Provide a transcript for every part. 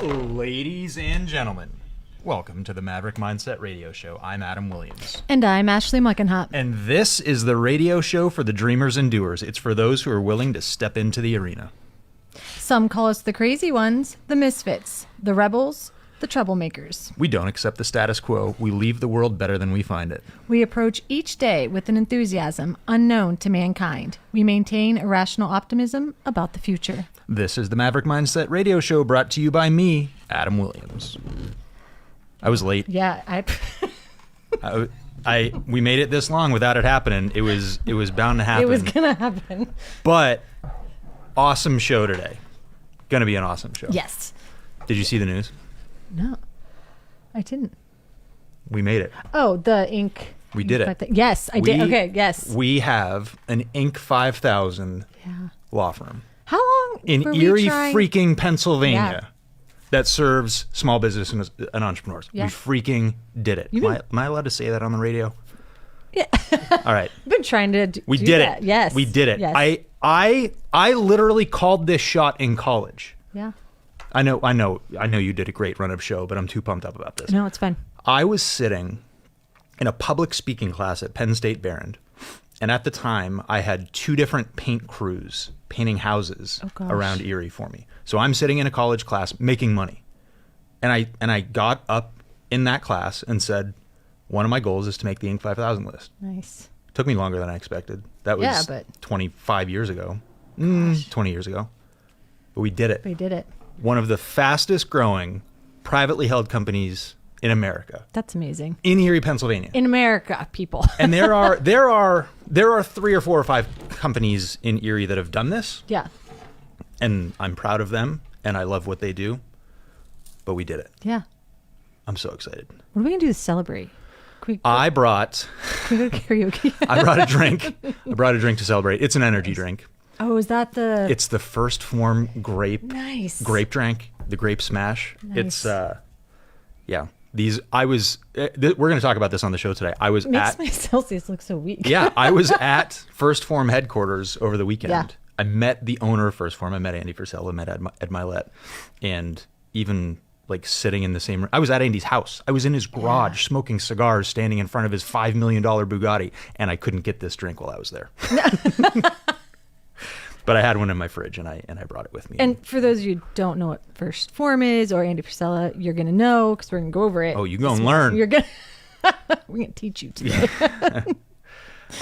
Ladies and gentlemen, welcome to the Maverick Mindset Radio Show. I'm Adam Williams. And I'm Ashley Muckinhaupt. And this is the radio show for the dreamers and doers. It's for those who are willing to step into the arena. Some call us the crazy ones, the misfits, the rebels, the troublemakers. We don't accept the status quo. We leave the world better than we find it. We approach each day with an enthusiasm unknown to mankind. We maintain irrational optimism about the future. This is the Maverick Mindset Radio Show, brought to you by me, Adam Williams. I was late. Yeah, We made it this long without it happening. It was bound to happen. It was gonna happen. But awesome show today. Gonna be an awesome show. Yes. Did you see the news? No, I didn't. We made it. Oh, the Inc. We did it. Yes, I did. Okay, yes. We have an Inc. 5000 law firm. How long in were Erie, we trying? freaking Pennsylvania, that serves small business and entrepreneurs. Yeah. We freaking did it. Am I allowed to say that on the radio? Yeah. All right. I've been trying to We do did that. it. Yes. We did it. Yes. I literally called this shot in college. Yeah. I know you did a great run of show, but I'm too pumped up about this. No, it's fine. I was sitting in a public speaking class at Penn State Barron, and at the time I had two different paint crews painting houses around Erie for me. So I'm sitting in a college class making money. And I got up in that class and said, one of my goals is to make the Inc. 5000 list. Nice. Took me longer than I expected. That was 25 years ago. 20 years ago. But we did it. We did it. One of the fastest growing privately held companies in America. That's amazing. In Erie, Pennsylvania. In America, people. And there are 3 or 4 or 5 companies in Erie that have done this. Yeah. And I'm proud of them and I love what they do. But we did it. Yeah. I'm so excited. What are we gonna do to celebrate? Can I brought we go to karaoke? I brought a drink. I brought a drink to celebrate. It's an energy drink. Oh, is that the It's the First Form grape drink, the grape smash. Nice. It's we're going to talk about this on the show today. I was makes my Celsius look so weak. Yeah, I was at First Form headquarters over the weekend. Yeah. I met the owner of First Form. I met Andy Frisella, met Ed Milet, and even like sitting in the same room. I was at Andy's house. I was in his garage smoking cigars, standing in front of his $5 million Bugatti, and I couldn't get this drink while I was there. But I had one in my fridge, and I brought it with me. And for those of you who don't know what First Form is or Andy Frisella, you're going to know because we're going to go over it. Oh, you go and learn. We're going to teach you today.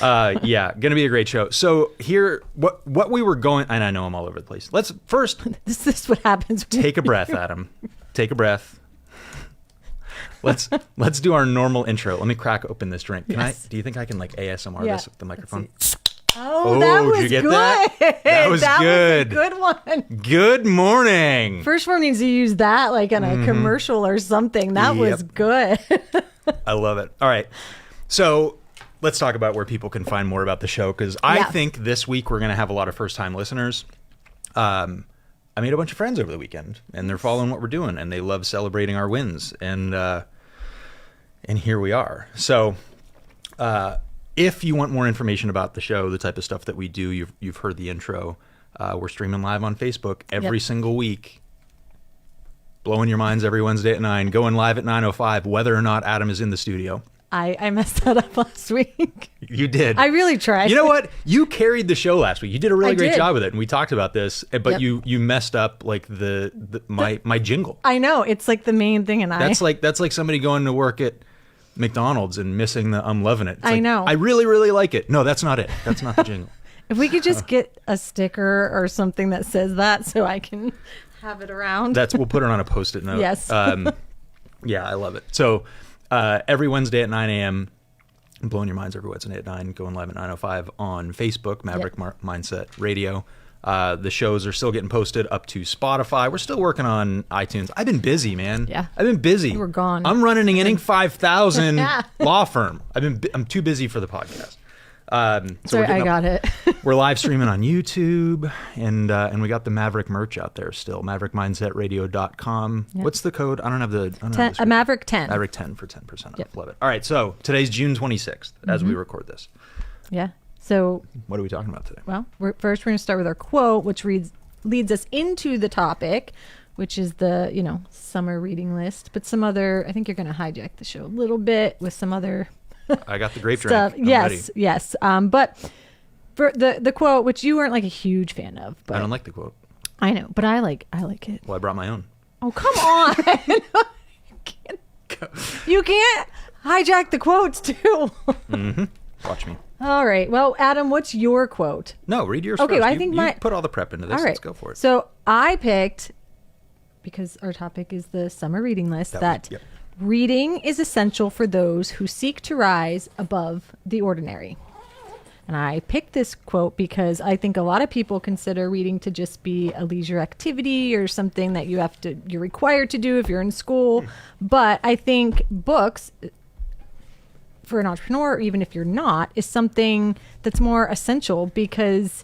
Going to be a great show. So here, what we were going, and I know I'm all over the place. Let's first. This is what happens. Take a breath, Adam. Take a breath. Let's do our normal intro. Let me crack open this drink. Can do you think I can like ASMR this with the microphone? Oh, that was did you get good. That was good. Was a good one. Good morning. First Form needs to use that like on a commercial or something. That was good. I love it. All right. So let's talk about where people can find more about the show, because I think this week we're going to have a lot of first-time listeners. I made a bunch of friends over the weekend, and they're following what we're doing, and they love celebrating our wins, and here we are. So if you want more information about the show, the type of stuff that we do, you've heard the intro. We're streaming live on Facebook every single week. Blowing your minds every Wednesday at 9. Going live at 9:05, whether or not Adam is in the studio. I messed that up last week. You did. I really tried. You know what? You carried the show last week. You did a really great did. job with it, and we talked about this. But you messed up like my jingle. I know, it's like the main thing, and that's like somebody going to work at McDonald's and missing the I'm loving it. It's I know. I really, really like it. No, that's not it. That's not the jingle. If we could just get a sticker or something that says that so I can have it around. We'll put it on a Post-it note. Yes. Yeah, I love it. So every Wednesday at 9 a.m., I'm blowing your minds every Wednesday at 9, going live at 9:05 on Facebook, Maverick Mindset Radio. The shows are still getting posted up to Spotify. We're still working on iTunes. I've been busy, man. Yeah. I've been busy. We're gone. I'm running an Inc. 5000 law firm. I'm too busy for the podcast. Sorry, I got it. We're live streaming on YouTube, and we got the Maverick merch out there still. MaverickMindsetRadio.com. Yep. What's the code? I don't have the a Maverick 10. Maverick 10 for 10% off. Love it. All right, so today's June 26th as we record this. Yeah. So what are we talking about today? Well, first we're going to start with our quote, which leads us into the topic, which is the, summer reading list, but some other, I think you're going to hijack the show a little bit with some other I got the grape stuff. drink. Yes. But for the quote, which you weren't like a huge fan of, but I don't like the quote. I know, but I like it. Well, I brought my own. Oh, come on. You can't hijack the quotes too. Mm-hmm. Watch me. All right. Well, Adam, what's your quote? No, read yours okay, first. I think you put all the prep into this. All right. Let's go for it. So I picked, because our topic is the summer reading list, that reading is essential for those who seek to rise above the ordinary. And I picked this quote because I think a lot of people consider reading to just be a leisure activity or something that you're required to do if you're in school. But I think books, for an entrepreneur, or even if you're not, is something that's more essential, because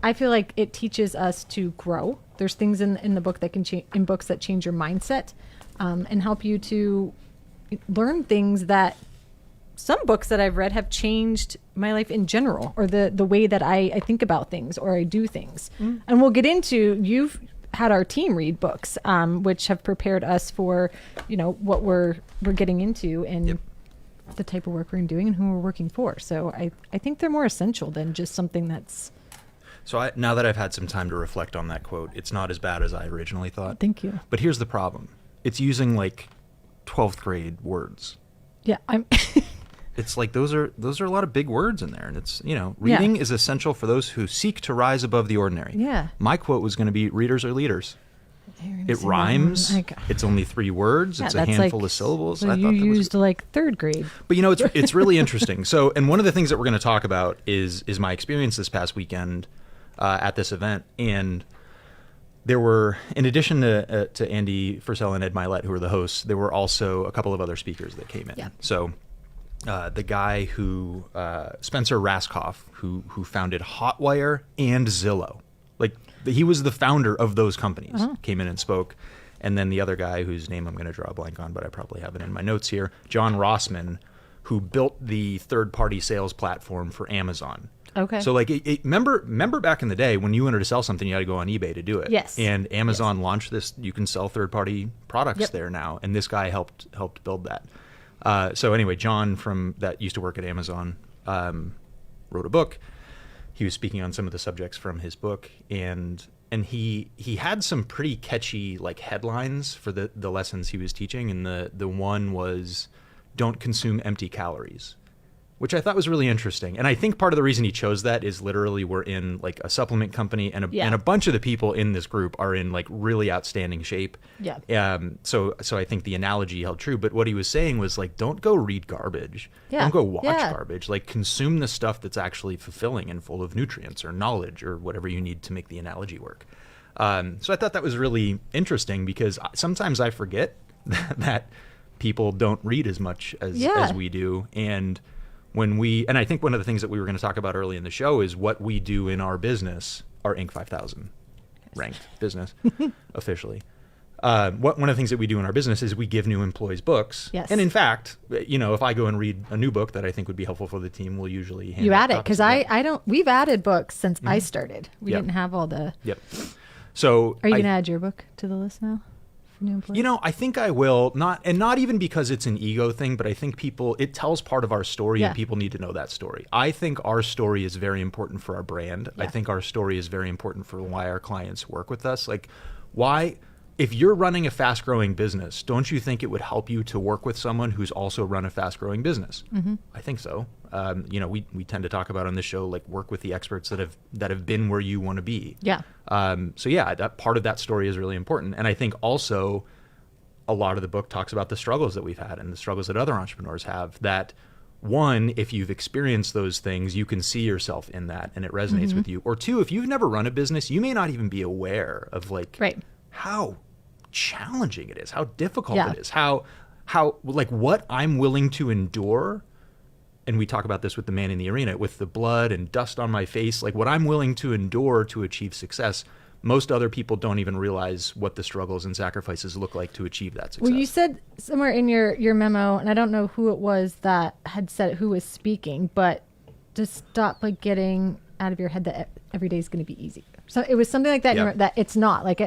I feel like it teaches us to grow. There's things in the book that can in books that change your mindset, and help you to learn things that some books that I've read have changed my life in general, or the way that I think about things or I do things. And we'll get into, you've had our team read books, which have prepared us for, what we're getting into and the type of work we're doing and who we're working for. So I think they're more essential than just something that's... So now that I've had some time to reflect on that quote, it's not as bad as I originally thought. Thank you. But here's the problem. It's using like 12th grade words. Yeah, It's like those are a lot of big words in there, and it's reading is essential for those who seek to rise above the ordinary. Yeah. My quote was going to be readers are leaders. It rhymes. It's only 3 words. It's a handful of syllables. So you used like 3rd grade. But it's really interesting. So, and one of the things that we're going to talk about is my experience this past weekend at this event, and there were, in addition to Andy Fursell and Ed Milet, who were the hosts, there were also a couple of other speakers that came in. Yeah. So the guy who Spencer Raskoff, who founded Hotwire and Zillow, like he was the founder of those companies, came in and spoke. And then the other guy, whose name I'm going to draw a blank on, but I probably have it in my notes here, John Rossman, who built the third-party sales platform for Amazon. Okay. So like, remember back in the day when you wanted to sell something, you had to go on eBay to do it. Yes. And Amazon launched this. You can sell third-party products there now, and this guy helped build that. So anyway, John that used to work at Amazon wrote a book. He was speaking on some of the subjects from his book, and he had some pretty catchy like headlines for the lessons he was teaching, and the one was, "Don't consume empty calories," which I thought was really interesting. And I think part of the reason he chose that is literally we're in like a supplement company, and a bunch of the people in this group are in like really outstanding shape. Yeah. So I think the analogy held true. But what he was saying was like, don't go read garbage. Yeah. Don't go watch garbage. Like, consume the stuff that's actually fulfilling and full of nutrients or knowledge or whatever you need to make the analogy work. So I thought that was really interesting, because sometimes I forget that people don't read as much as we do. And and I think one of the things that we were going to talk about early in the show is what we do in our business, our Inc. 5000 ranked business officially. One of the things that we do in our business is we give new employees books. Yes. And in fact, if I go and read a new book that I think would be helpful for the team, we'll usually hand You out add it, copies because of that. I don't, we've added books since I started. We didn't have all the... Yep. So Are you going to add your book to the list now for new employees? I think I will, not even because it's an ego thing, but I think it tells part of our story, and people need to know that story. I think our story is very important for our brand. Yeah. I think our story is very important for why our clients work with us. Like, why, if you're running a fast growing business, don't you think it would help you to work with someone who's also run a fast growing business? Mm-hmm. I think so. We tend to talk about on this show, like, work with the experts that have been where you want to be. Yeah. That part of that story is really important. And I think also a lot of the book talks about the struggles that we've had and the struggles that other entrepreneurs have, that one, if you've experienced those things, you can see yourself in that and it resonates with you. Or two, if you've never run a business, you may not even be aware of how challenging it is, how difficult it is, how like what I'm willing to endure. And we talk about this with the man in the arena, with the blood and dust on my face, like what I'm willing to endure to achieve success. Most other people don't even realize what the struggles and sacrifices look like to achieve that success. Well, you said somewhere in your memo, and I don't know who it was that had said it, who was speaking, but just stop like getting out of your head that every day is going to be easy. So it was something like that, that it's not like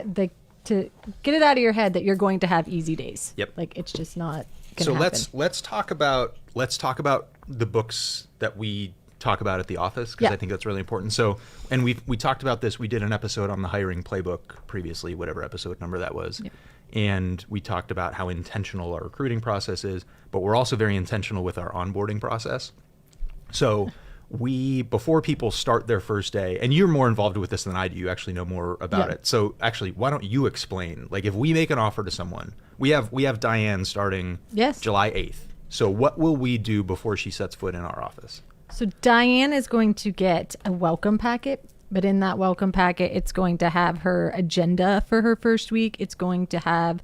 to get it out of your head that you're going to have easy days. Yep. Like it's just not going to so happen. let's talk about the books that we talk about at the office, because I think that's really important. So, and we talked about this. We did an episode on the hiring playbook previously, whatever episode number that was. Yep. And we talked about how intentional our recruiting process is, but we're also very intentional with our onboarding process. So before people start their first day, and you're more involved with this than I do, you actually know more about it. So actually, why don't you explain, like if we make an offer to someone, we have Diane starting July 8th. So what will we do before she sets foot in our office? So Diane is going to get a welcome packet, but in that welcome packet, it's going to have her agenda for her first week. It's going to have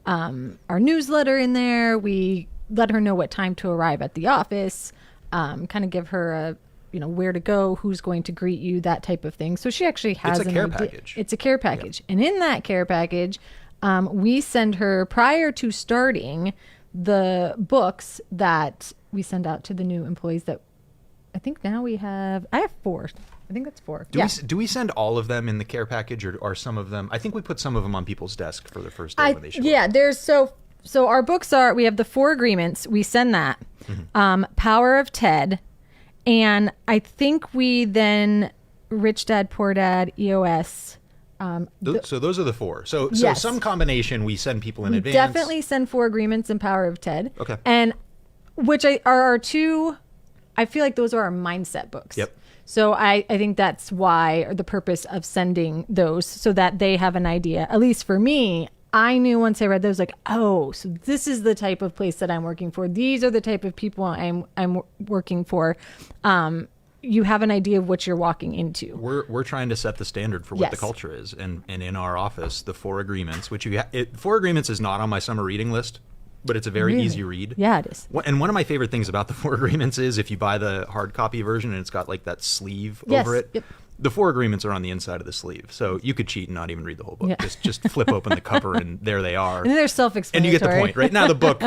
our newsletter in there. We let her know what time to arrive at the office, kind of give her where to go, who's going to greet you, that type of thing. So she actually has It's a care package. It's a care package. And in that care package, we send her, prior to starting, the books that we send out to the new employees that I think now I have 4. I think that's 4. Do we send all of them in the care package, or are some of them? I think we put some of them on people's desk for the first day when they show up. Yeah, there's so our books we have the 4 agreements. We send that. Mm-hmm. Power of Ted, and I think we then Rich Dad Poor Dad, EOS. So those are the 4. So some combination we send people in advance. Definitely send 4 agreements and Power of Ted. Okay. And which are our 2. I feel like those are our mindset books. Yep. So I think that's why, or the purpose of sending those, so that they have an idea. At least for me, I knew once I read those, like, oh, so this is the type of place that I'm working for. These are the type of people I'm working for. You have an idea of what you're walking into. We're trying to set the standard for what the culture is, and in our office, the 4 agreements, which 4 agreements is not on my summer reading list, but it's a very easy read. Yeah, it is. And one of my favorite things about the 4 agreements is if you buy the hard copy version and it's got like that sleeve over it. Yep. The 4 agreements are on the inside of the sleeve, so you could cheat and not even read the whole book. Yeah. Just flip open the cover and there they are. And they're self-explanatory. And you get the point, right? Now the book,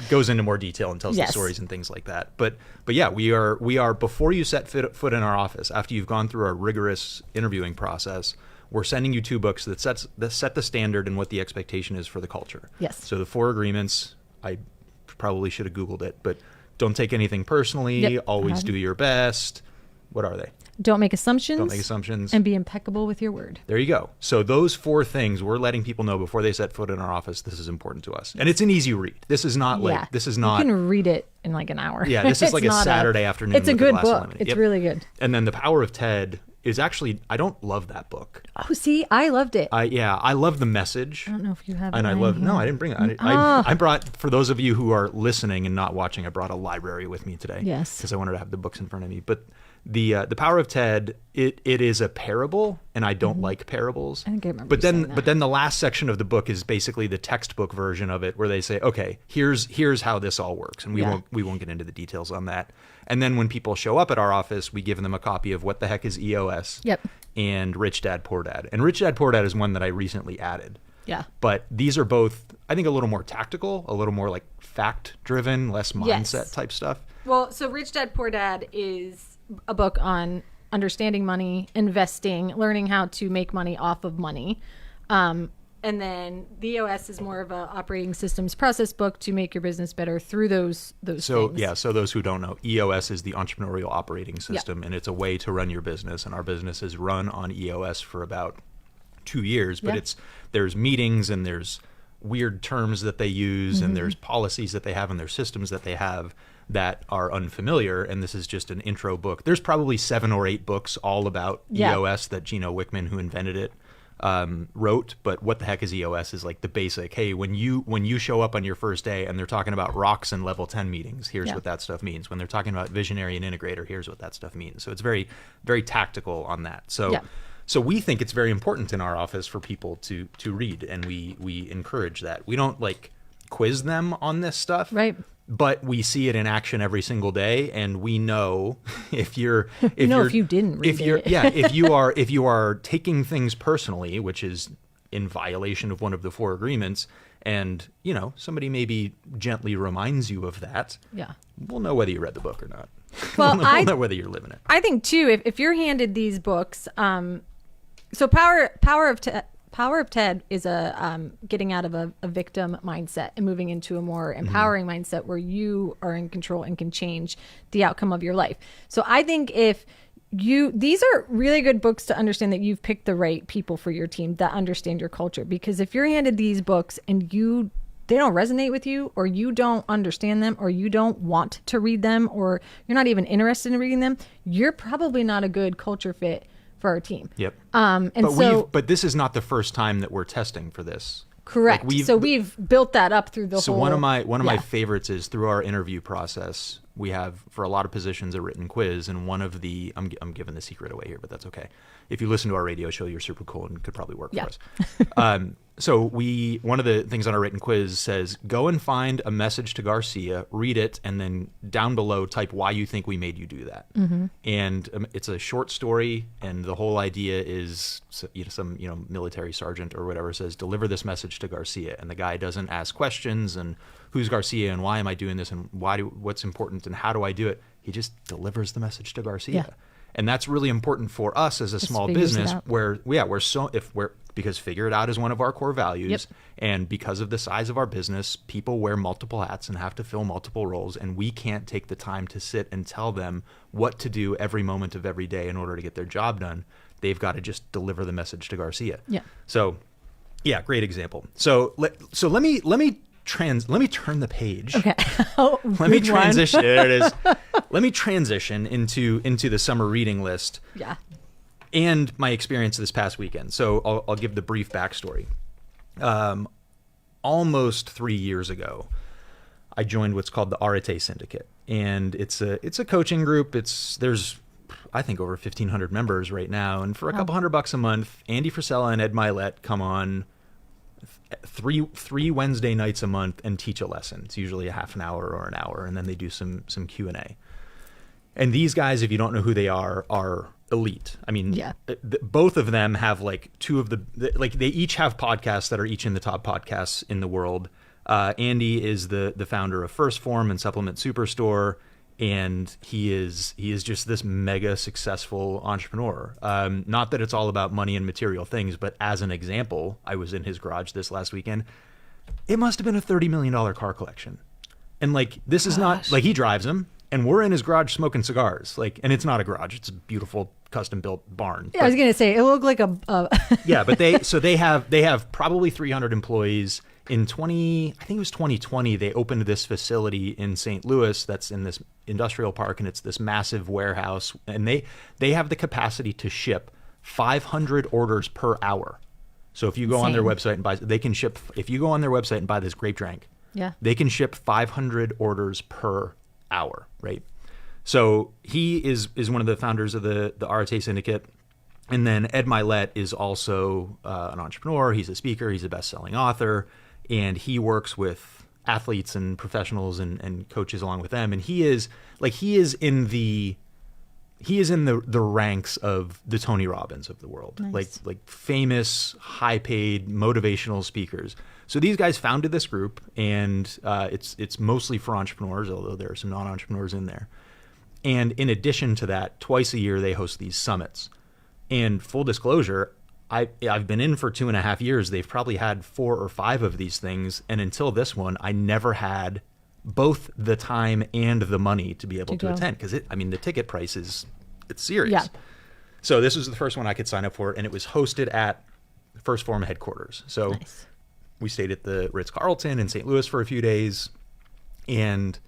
goes into more detail and tells the stories and things like that. But yeah, we are before you set foot in our office, after you've gone through our rigorous interviewing process, we're sending you 2 books that set the standard and what the expectation is for the culture. Yes. So the 4 agreements, I probably should have Googled it, but don't take anything personally. Yep. Always do your best. What are they? Don't make assumptions. Don't make assumptions. And be impeccable with your word. There you go. So those 4 things, we're letting people know before they set foot in our office, this is important to us. And it's an easy read. This is not You can read it in like an hour. Yeah, this is like a Saturday afternoon. It's a good book. It's really good. And then The Power of Ted is actually, I don't love that book. Oh, see, I loved it. I love the message. I don't know if you have it. And I didn't bring it. I brought, for those of you who are listening and not watching, I brought a library with me today. Yes. Because I wanted to have the books in front of me. But the Power of Ted, it is a parable, and I don't like parables. I think I remember but then the last section of the book is basically the textbook version of it, where they say, okay, here's how this all works, and we won't get into the details on that. And then when people show up at our office, we give them a copy of What the Heck is EOS? Yep. And Rich Dad Poor Dad. And Rich Dad Poor Dad is one that I recently added. Yeah. But these are both, I think, a little more tactical, a little more like fact-driven, less mindset type stuff. Well, so Rich Dad Poor Dad is a book on understanding money, investing, learning how to make money off of money. And then the EOS is more of a operating systems process book to make your business better through those things. So those who don't know, EOS is the entrepreneurial operating system, and it's a way to run your business. And our business is run on EOS for about 2 years, but there's meetings and there's weird terms that they use, and there's policies that they have, and there's systems that they have that are unfamiliar. And this is just an intro book. There's probably 7 or 8 books all about EOS that Gino Wickman, who invented it, wrote. But What the Heck is EOS is like the basic, hey, when you show up on your first day and they're talking about rocks and level 10 meetings, here's what that stuff means. When they're talking about visionary and integrator, here's what that stuff means. So it's very, very tactical on that. So we think it's very important in our office for people to read, and we encourage that. We don't like quiz them on this stuff. Right. But we see it in action every single day, and we know if you didn't read it. if you are taking things personally, which is in violation of one of the 4 agreements, and somebody maybe gently reminds you of that, we'll know whether you read the book or not. Well, we'll know whether you're living it. I think too, if you're handed these books, so Power Power of TED is a getting out of a victim mindset and moving into a more empowering mindset where you are in control and can change the outcome of your life. So I think these are really good books to understand that you've picked the right people for your team that understand your culture. Because if you're handed these books and they don't resonate with you, or you don't understand them, or you don't want to read them, or you're not even interested in reading them, you're probably not a good culture fit for our team. Yep. But this is not the first time that we're testing for this. Correct. We've built that up through the whole. So one of my favorites is through our interview process. We have, for a lot of positions, a written quiz, and one of the I'm giving the secret away here, but that's okay. If you listen to our radio show, you're super cool and could probably work for us. So one of the things on our written quiz says, go and find a message to Garcia, read it, and then down below type why you think we made you do that. Mm-hmm. And it's a short story, and the whole idea is some military sergeant or whatever says, deliver this message to Garcia, and the guy doesn't ask questions and who's Garcia and why am I doing this and what's important and how do I do it. He just delivers the message to Garcia. Yeah. And that's really important for us as a small business because figure it out is one of our core values. Yep. And because of the size of our business, people wear multiple hats and have to fill multiple roles. And we can't take the time to sit and tell them what to do every moment of every day in order to get their job done. They've got to just deliver the message to Garcia. Yeah. So, yeah, great example. So let me turn the page. Okay. Let me transition. There it is. Let me transition into the summer reading list. Yeah. And my experience this past weekend. So I'll give the brief backstory. Almost 3 years ago, I joined what's called the Arete Syndicate, and it's a coaching group. There's I think over 1,500 members right now, and for a couple $100 a month, Andy Frisella and Ed Milet come on three Wednesday nights a month and teach a lesson. It's usually a half an hour or an hour, and then they do some Q&A. And these guys, if you don't know who they are elite. I mean, both of them have like they each have podcasts that are each in the top podcasts in the world. Andy is the founder of First Form and Supplement Superstore, and he is just this mega successful entrepreneur. Not that it's all about money and material things, but as an example, I was in his garage this last weekend. It must have been a $30 million car collection. And like, this is not like he drives them, and we're in his garage smoking cigars. Like, and it's not a garage; it's a beautiful custom built barn. Yeah, I was gonna say it looked like a. Yeah, but they have probably 300 employees. In 2020, they opened this facility in St. Louis that's in this industrial park, and it's this massive warehouse, and they have the capacity to ship 500 orders per hour. So if you go on their website and if you go on their website and buy this grape drink, they can ship 500 orders per hour, right? So he is one of the founders of the Arete Syndicate. And then Ed Milet is also an entrepreneur. He's a speaker. He's a best-selling author. And he works with athletes and professionals and coaches along with them. And he is in the ranks of the Tony Robbins of the world. Nice. Like famous, high-paid, motivational speakers. So these guys founded this group, and it's mostly for entrepreneurs, although there are some non-entrepreneurs in there. And in addition to that, twice a year they host these summits. And full disclosure, I've been in for 2.5 years. They've probably had 4 or 5 of these things, and until this one, I never had both the time and the money to be able to attend, because the ticket price it's serious. Yeah. So this was the first one I could sign up for, and it was hosted at First Form headquarters. So nice. We stayed at the Ritz-Carlton in St.Louis for a few days, and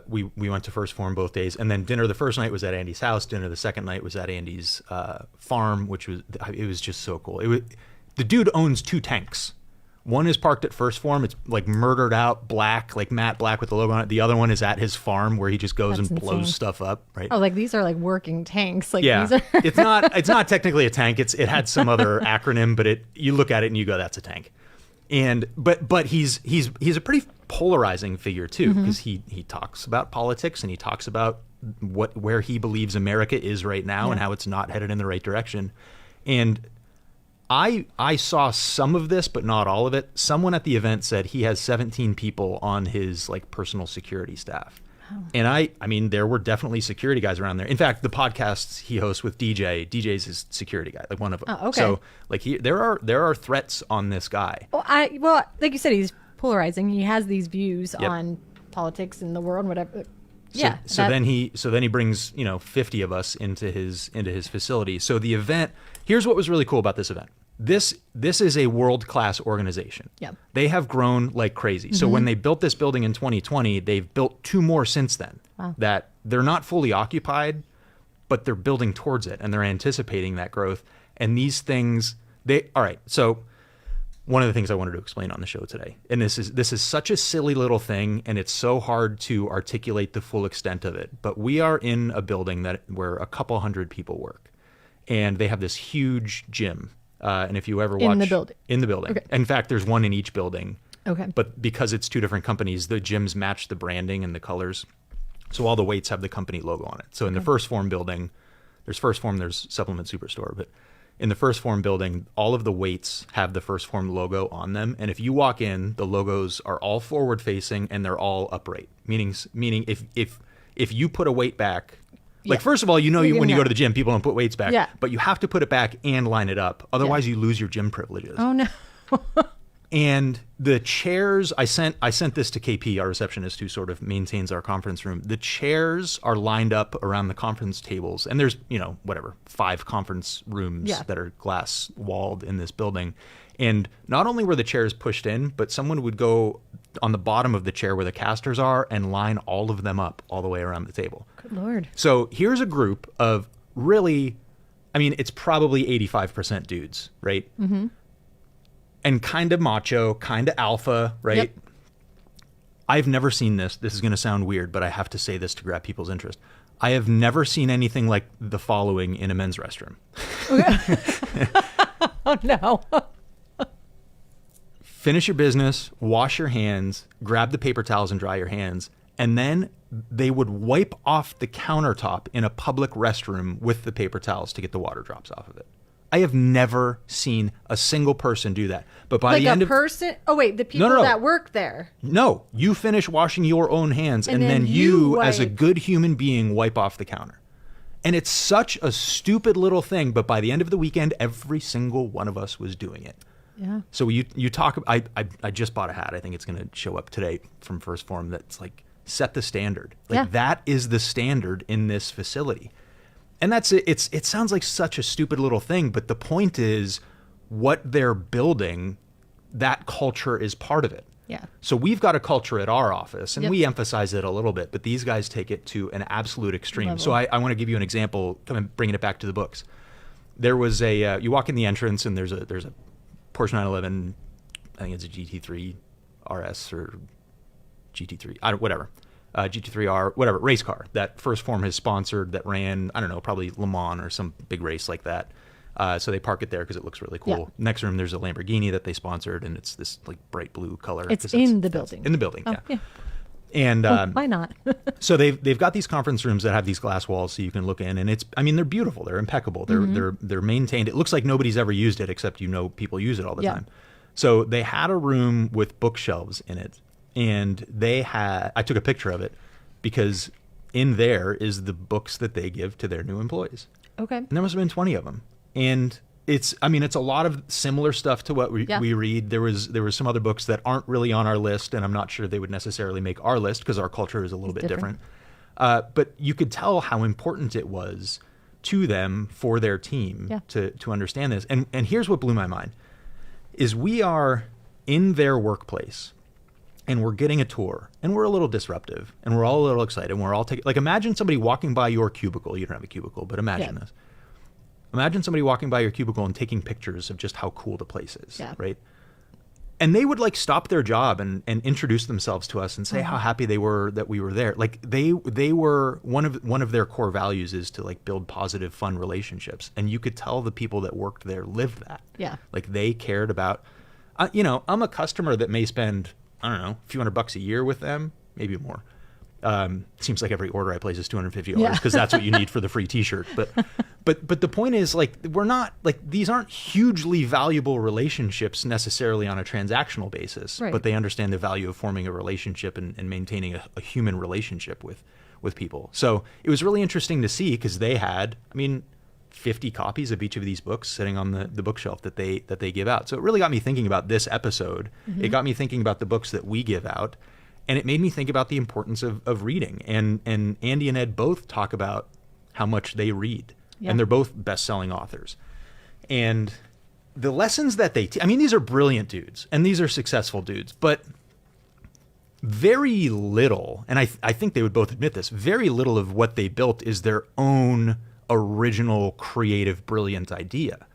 we went to First Form both days, and then dinner the first night was at Andy's house. Dinner the second night was at Andy's farm, it was just so cool. The dude owns 2 tanks. One is parked at First Form. It's like murdered out black, like matte black with the logo on it. The other one is at his farm where he just goes and blows stuff up. Right? Oh, like these are like working tanks. Like yeah, these are it's not technically a tank. It had some other acronym, but you look at it and you go, that's a tank. And but he's a pretty polarizing figure too, because he talks about politics and he talks about where he believes America is right now and how it's not headed in the right direction. And I saw some of this, but not all of it. Someone at the event said he has 17 people on his like personal security staff. And I mean, there were definitely security guys around there. In fact, the podcasts he hosts with DJ's his security guy, like one of them. Oh, okay. So like there are threats on this guy. Well, like you said, he's polarizing. He has these views on politics and the world, whatever. So then he brings 50 of us into his facility. So the event. Here's what was really cool about this event. This is a world-class organization. Yep. They have grown like crazy. So when they built this building in 2020, they've built 2 more since then. Wow. That they're not fully occupied, but they're building towards it and they're anticipating that growth. And these things, all right. So one of the things I wanted to explain on the show today, and this is such a silly little thing, and it's so hard to articulate the full extent of it. But we are in a building where a couple hundred people work, and they have this huge gym. And if you ever watch in the building, okay. In fact, there's one in each building. Okay. But because it's 2 different companies, the gyms match the branding and the colors. So all the weights have the company logo on it. So in the First Form building, there's Supplement Superstore, but in the First Form building, all of the weights have the First Form logo on them. And if you walk in, the logos are all forward facing and they're all upright. Meaning if you put a weight back, like, first of all, when you go to the gym, people don't put weights back, but you have to put it back and line it up. Otherwise, you lose your gym privileges. Oh, no. And the chairs, I sent this to KP, our receptionist, who sort of maintains our conference room. The chairs are lined up around the conference tables. And there's, 5 conference rooms that are glass walled in this building. And not only were the chairs pushed in, but someone would go on the bottom of the chair where the casters are and line all of them up all the way around the table. Good Lord. So here's a group of really, it's probably 85% dudes, right? Mm-hmm. And kind of macho, kind of alpha, right? Yep. I've never seen this. This is going to sound weird, but I have to say this to grab people's interest. I have never seen anything like the following in a men's restroom. Oh, no. Finish your business, wash your hands, grab the paper towels and dry your hands, and then they would wipe off the countertop in a public restroom with the paper towels to get the water drops off of it. I have never seen a single person do that. But by the end of the people that work there. No, you finish washing your own hands and then you as a good human being wipe off the counter. And it's such a stupid little thing, but by the end of the weekend, every single one of us was doing it. Yeah. So you talk. I just bought a hat. I think it's going to show up today from First Form. That's like set the standard. That is the standard in this facility, and that's it. It sounds like such a stupid little thing, but the point is, what they're building, that culture is part of it. Yeah. So we've got a culture at our office, and we emphasize it a little bit, but these guys take it to an absolute extreme. Level. So I want to give you an example. Bringing it back to the books. There was you walk in the entrance, and there's a Porsche 911, I think it's a GT3 RS or GT3, GT3R, whatever, race car that First Form has sponsored that ran, I don't know, probably Le Mans or some big race like that. So they park it there because it looks really cool. Yeah. Next room, there's a Lamborghini that they sponsored, and it's this like bright blue color. It's in the building. In the building, yeah. And why not? So they've got these conference rooms that have these glass walls so you can look in, and they're beautiful, they're impeccable, they're maintained. It looks like nobody's ever used it except people use it all the time. So they had a room with bookshelves in it, and I took a picture of it because in there is the books that they give to their new employees. Okay. And there must have been 20 of them. And it's a lot of similar stuff to what we read. There was some other books that aren't really on our list, and I'm not sure they would necessarily make our list because our culture is a little bit different. But you could tell how important it was to them for their team to understand this. And here's what blew my mind is we are in their workplace and we're getting a tour and we're a little disruptive and we're all a little excited and we're all taking, like, imagine somebody walking by your cubicle. You don't have a cubicle, but imagine this. Imagine somebody walking by your cubicle and taking pictures of just how cool the place is, right? And they would like stop their job and introduce themselves to us and say how happy they were that we were there. Like they were one of their core values is to like build positive, fun relationships. And you could tell the people that worked there lived that. Yeah. Like they cared about, I'm a customer that may spend, I don't know, a few $100 a year with them, maybe more. Seems like every order I place is $250 because that's what you need for the free T-shirt. But the point is, like, we're not, like, these aren't hugely valuable relationships necessarily on a transactional basis, Right. but they understand the value of forming a relationship and maintaining a human relationship with people. So it was really interesting to see, because they had, 50 copies of each of these books sitting on the bookshelf that they give out. So it really got me thinking about this episode. It got me thinking about the books that we give out, and it made me think about the importance of reading. And Andy and Ed both talk about how much they read. Yeah. And they're both best-selling authors. And the lessons that they these are brilliant dudes, and these are successful dudes, but very little, and I think they would both admit this, very little of what they built is their own original, creative, brilliant idea.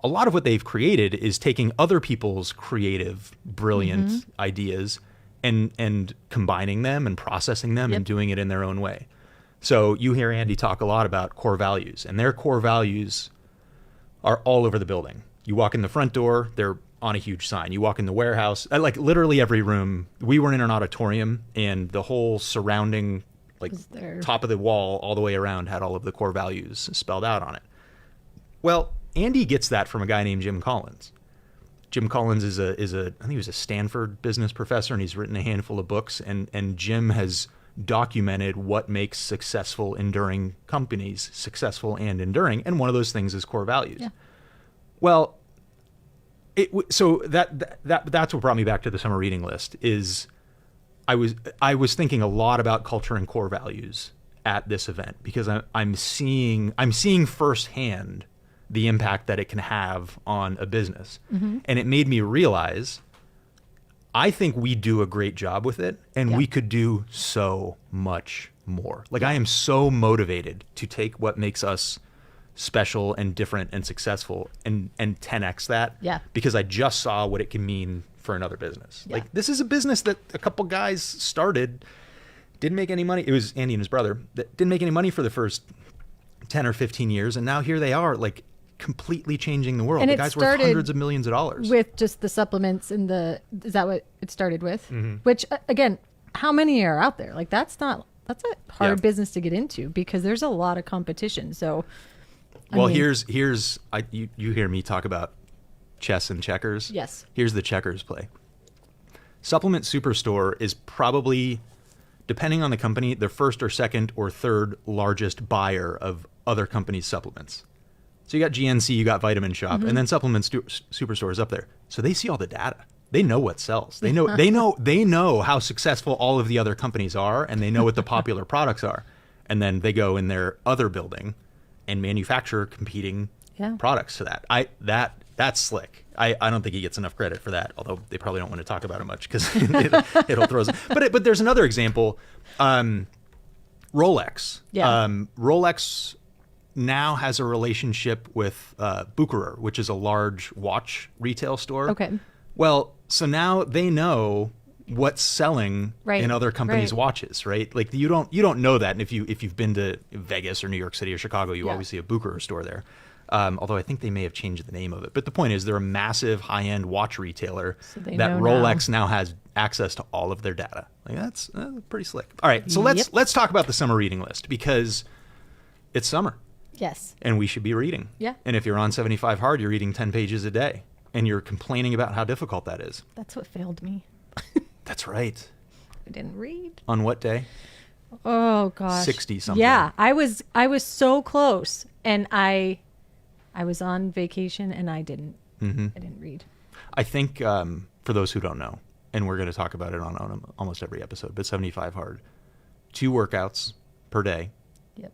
A lot of what they've created is taking other people's creative, brilliant ideas and combining them and processing them and doing it in their own way. So you hear Andy talk a lot about core values, and their core values are all over the building. You walk in the front door, they're on a huge sign. You walk in the warehouse, like literally every room. We were in an auditorium, and the whole surrounding, like, top of the wall all the way around had all of the core values spelled out on it. Well, Andy gets that from a guy named Jim Collins. Jim Collins is I think he was a Stanford business professor, and he's written a handful of books, and Jim has documented what makes successful, enduring companies successful and enduring, and one of those things is core values. Yeah. Well, so that's what brought me back to the summer reading list. Is I was thinking a lot about culture and core values at this event, because I'm seeing firsthand the impact that it can have on a business, and it made me realize, I think we do a great job with it, and we could do so much more. Like, I am so motivated to take what makes us special and different and successful and 10x that, because I just saw what it can mean for another business. Like, this is a business that a couple guys started, didn't make any money. It was Andy and his brother that didn't make any money for the first 10 or 15 years, and now here they are, like, completely changing the world. And the guy's worth hundreds of millions of dollars. With just the supplements and is that what it started with? Which, again, how many are out there? Like, that's a hard business to get into, because there's a lot of competition. So, here's you hear me talk about chess and checkers. Yes. Here's the checkers play. Supplement Superstore is probably, depending on the company, the first or second or third largest buyer of other companies' supplements. So you got GNC, you got Vitamin Shop, and then Supplement Superstore is up there. So they see all the data. They know what sells. They know how successful all of the other companies are, and they know what the popular products are. And then they go in their other building and manufacture competing products to that. That's slick. I don't think he gets enough credit for that, although they probably don't want to talk about it much, because it'll throw us. But there's another example. Rolex. Rolex now has a relationship with Bucherer, which is a large watch retail store. Okay. Well, so now they know what's selling in other companies' watches, right? Like, you don't know that, and if you've been to Vegas or New York City or Chicago, you always see a Bucherer store there. Although I think they may have changed the name of it. But the point is, they're a massive high-end watch retailer that Rolex now has access to all of their data. Like, that's pretty slick. All right, so let's talk about the summer reading list, because it's summer. Yes. And we should be reading. Yeah. And if you're on 75 Hard, you're reading 10 pages a day, and you're complaining about how difficult that is. That's what failed me. That's right. I didn't read. On what day? Oh gosh. 60 something. Yeah, I was so close, and I was on vacation, and I didn't read. I think, for those who don't know, and we're going to talk about it on almost every episode, but 75 Hard, 2 workouts per day. Yep.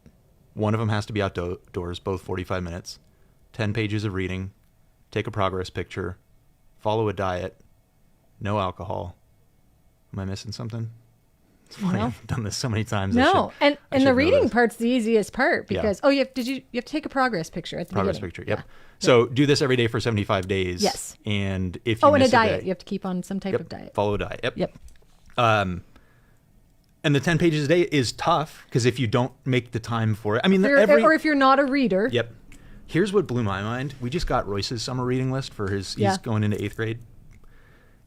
One of them has to be outdoors, both 45 minutes, 10 pages of reading, take a progress picture, follow a diet, no alcohol. Am I missing something? It's funny. No. I've done this so many times. No, and the reading part's the easiest part, because you have to take a progress picture at the beginning. Picture. Yep. Yeah. So do this every day for 75 days. Yes. And if you miss and a diet, day, you have to keep on some type of diet. Follow a diet. Yep. Yep. And the 10 pages a day is tough, because if you don't make the time for it, or if you're not a reader. Yep. Here's what blew my mind. We just got Royce's summer reading list for he's going into 8th grade.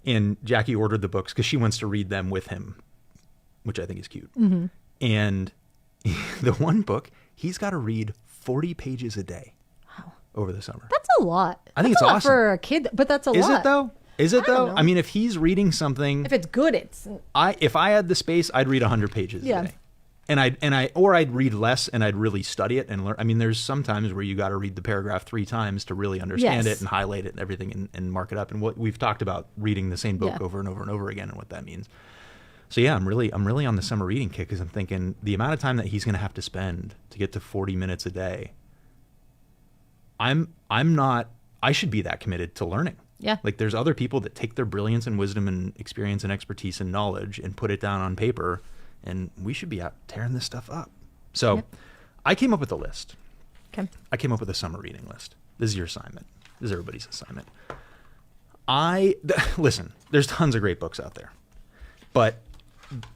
And Jackie ordered the books because she wants to read them with him, which I think is cute. And the one book, he's got to read 40 pages a day over the summer. That's a lot. I think that's it's a lot awesome for a kid, but that's a lot. Is it though? Is it though? know. I mean, if he's reading something, If it's good, it's if I had the space, I'd read 100 pages a day. And I'd read less and I'd really study it and learn. I mean, there's some times where you got to read the paragraph 3 times to really understand it and highlight it and everything and mark it up. And what we've talked about reading the same book over and over and over again and what that means. So yeah, I'm really on the summer reading kick because I'm thinking the amount of time that he's going to have to spend to get to 40 minutes a day. I should be that committed to learning. Yeah. Like there's other people that take their brilliance and wisdom and experience and expertise and knowledge and put it down on paper. And we should be out tearing this stuff up. So I came up with a list. Okay. I came up with a summer reading list. This is your assignment. This is everybody's assignment. Listen, there's tons of great books out there. But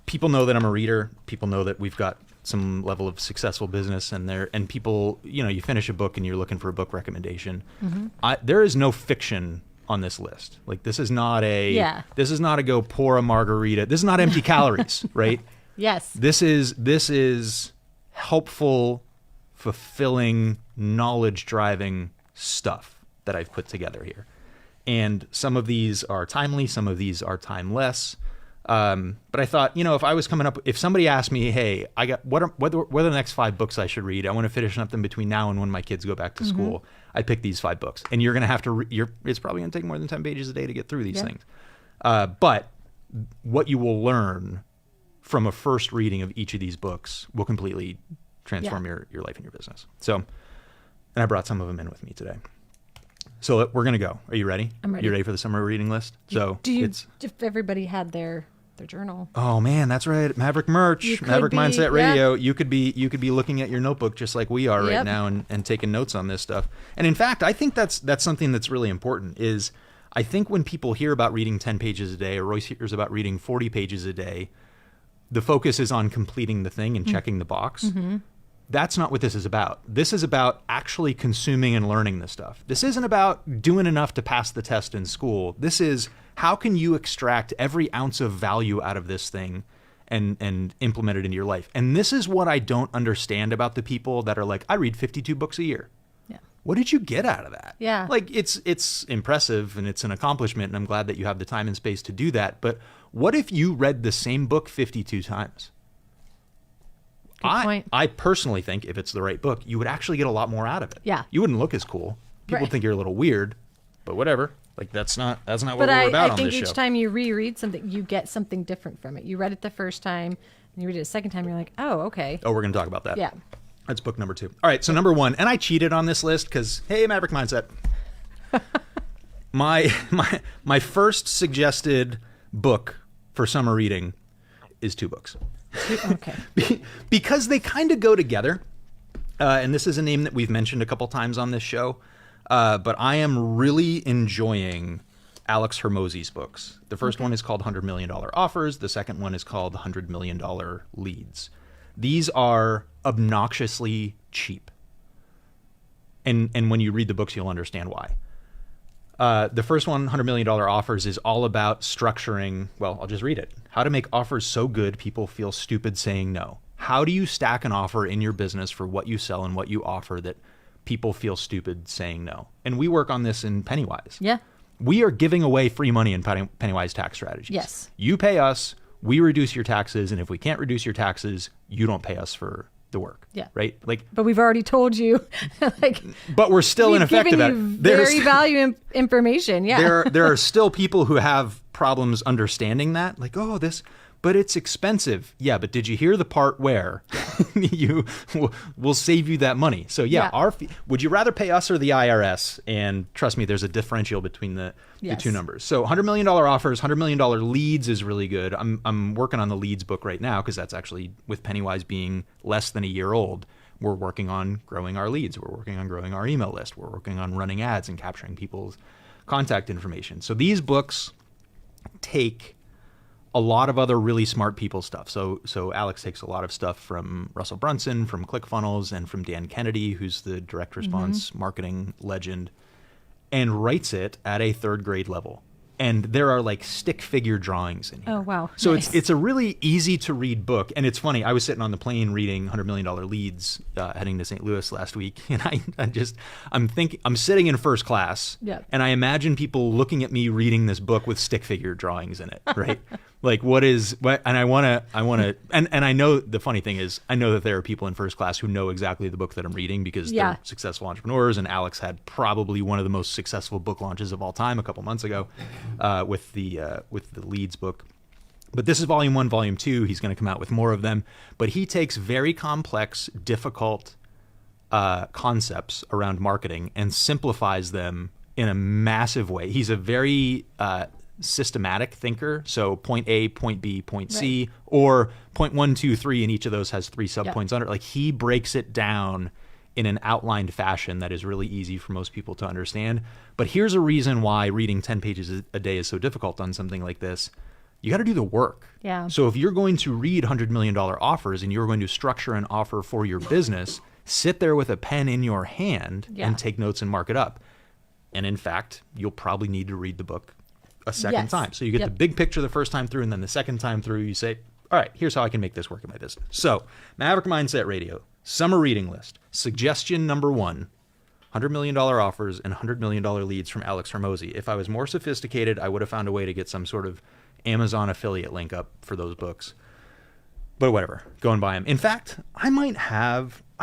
people know that I'm a reader. People know that we've got some level of successful business and people, you finish a book and you're looking for a book recommendation. Mm-hmm. There is no fiction on this list. Like this is not a go pour a margarita. This is not empty calories, right? Yes. This is helpful, fulfilling, knowledge-driving stuff that I've put together here. And some of these are timely, some of these are timeless. But I thought, if somebody asked me, hey, what are the next 5 books I should read? I want to finish up them between now and when my kids go back to school. I'd pick these 5 books. And you're going to have to, it's probably going to take more than 10 pages a day to get through these things. But what you will learn from a first reading of each of these books will completely transform your life and your business. So, and I brought some of them in with me today. So we're going to go. Are you ready? I'm ready. You ready for the summer reading list? If everybody had their journal. Oh man, that's right. Maverick merch, Maverick Mindset Radio. You could be looking at your notebook just like we are right now and taking notes on this stuff. And in fact, I think that's something that's really important is I think when people hear about reading 10 pages a day or Royce hears about reading 40 pages a day, the focus is on completing the thing and checking the box. Mm-hmm. That's not what this is about. This is about actually consuming and learning this stuff. This isn't about doing enough to pass the test in school. This is how can you extract every ounce of value out of this thing and implement it into your life. And this is what I don't understand about the people that are like, I read 52 books a year. Yeah. What did you get out of that? Yeah. Like it's impressive and it's an accomplishment and I'm glad that you have the time and space to do that. But what if you read the same book 52 times? I personally think if it's the right book, you would actually get a lot more out of it. Yeah. You wouldn't look as cool. People think you're a little weird, but whatever. Like that's not what we're about on this show. But I think each time you reread something, you get something different from it. You read it the first time, and you read it a second time, you're like, oh, okay. Oh, we're going to talk about that. Yeah. That's book number 2. All right, so number 1, and I cheated on this list because, hey, Maverick Mindset. my first suggested book for summer reading is 2 books. Okay. Because they kind of go together. And this is a name that we've mentioned a couple times on this show. But I am really enjoying Alex Hormozi's books. The first one is called $100 Million Offers. The second one is called $100 Million Leads. These are obnoxiously cheap. And when you read the books, you'll understand why. The first one, $100 Million Offers, is all about structuring, well, I'll just read it. How to make offers so good people feel stupid saying no. How do you stack an offer in your business for what you sell and what you offer that people feel stupid saying no? And we work on this in Pennywise. Yeah. We are giving away free money in Pennywise tax strategies. Yes. You pay us, we reduce your taxes, and if we can't reduce your taxes, you don't pay us for the work. Yeah. Right? Like, but we've already told you. But we're still ineffective at it. Very value information. Yeah. There are still people who have problems understanding that. Like, oh, but it's expensive. Yeah, but did you hear the part where we'll save you that money? So would you rather pay us or the IRS? And trust me, there's a differential between the two numbers. So $100 Million Offers, $100 Million Leads is really good. I'm working on the Leads book right now because that's actually, with Pennywise being less than a year old, we're working on growing our leads. We're working on growing our email list. We're working on running ads and capturing people's contact information. So these books take a lot of other really smart people stuff. So Alex takes a lot of stuff from Russell Brunson, from ClickFunnels, and from Dan Kennedy, who's the direct response marketing legend, and writes it at a 3rd grade level. and there are like stick figure drawings in here. Oh, wow. So Nice. it's a really easy to read book. And it's funny, I was sitting on the plane reading $100 Million Leads heading to St. Louis last week, and I'm sitting in first class, and I imagine people looking at me reading this book with stick figure drawings in it, right? Like and I want to, and I know the funny thing is, I know that there are people in first class who know exactly the book that I'm reading because they're successful entrepreneurs, and Alex had probably one of the most successful book launches of all time a couple months ago with the Leads book. But this is volume 1, volume 2. He's going to come out with more of them, but he takes very complex, difficult concepts around marketing and simplifies them in a massive way. He's a very systematic thinker. So point A, point B, point C, or point 1, 2, 3, and each of those has 3 subpoints under it. Like, he breaks it down in an outlined fashion that is really easy for most people to understand. But here's a reason why reading 10 pages a day is so difficult on something like this. You got to do the work. Yeah. So if you're going to read $100 million offers and you're going to structure an offer for your business, sit there with a pen in your hand and take notes and mark it up. And in fact, you'll probably need to read the book a second time. So you get the big picture the first time through, and then the second time through, you say, all right, here's how I can make this work in my business. So Maverick Mindset Radio, summer reading list. Suggestion number 1, $100 million offers and $100 million leads from Alex Hormozi. If I was more sophisticated, I would have found a way to get some sort of Amazon affiliate link up for those books. But whatever, go and buy them. In fact, I